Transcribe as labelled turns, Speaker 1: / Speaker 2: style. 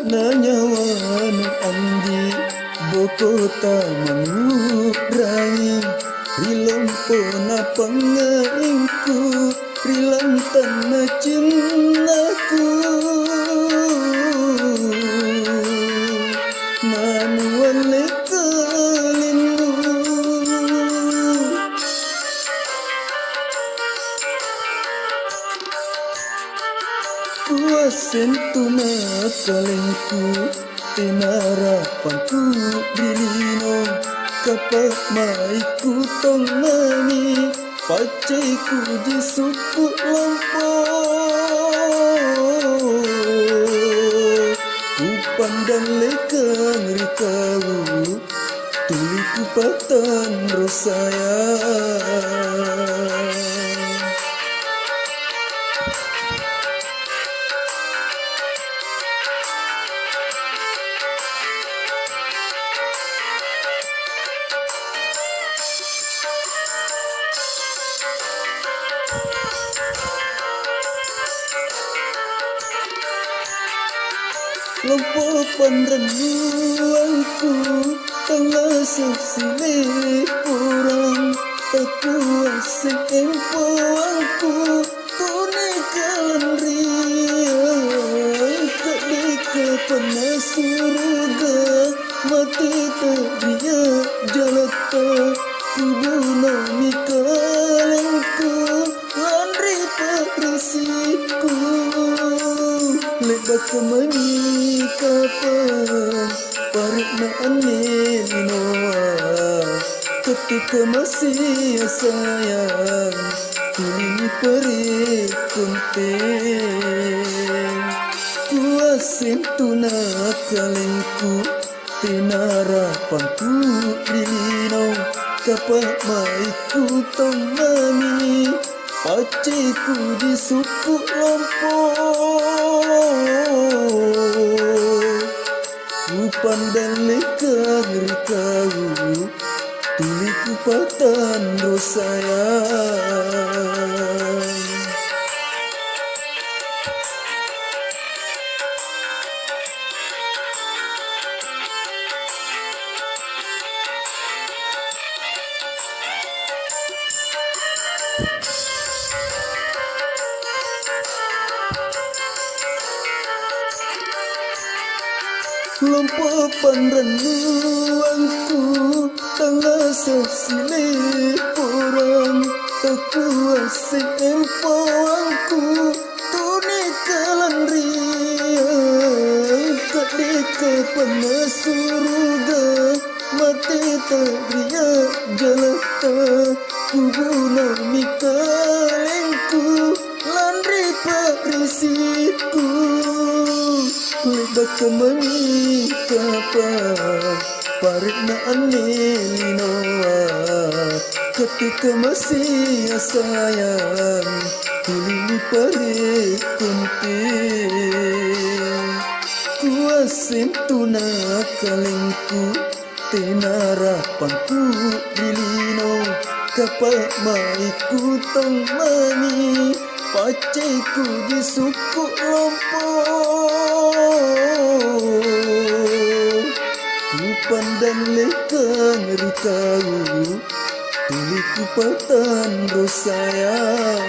Speaker 1: nanyawan andi bokota manurai rilompo na pangaingku rilantan na cintaku nanuan lekalinu kuasen tuna kalengku tinarapanku dilino kapak maiku tongani pacaiku di suku lampau ku pandang lekang rikau tuliku patan rosayang lompo panrenuanku tengah sesile orang aku asik empoanku tune kalan ria kedeke panas surga mati teria jalata kubuna mikalengku landri pakrisiku lebat kemani kapan parit na aninoa ketika masih sayang kini parit kunting kuasin tuna kalengku tinarapanku dilino kapak maiku temani pacaiku di suku lampau ku pandang lekang rikau tuliku patan rosayang lompo panrenuanku tengah sesile orang aku asik empoanku tune kalan ria kedeke panas surga mati teria jalata kubuna mikalengku landri pakrisiku lebat kemani kapan parit na aninoa ketika masih sayang tuling parit kunting kuasin tuna kalengku tinarapanku dilino kapak maiku temani pacaiku di suku lampau ku pandang lekang rikau tuliku patan rosayang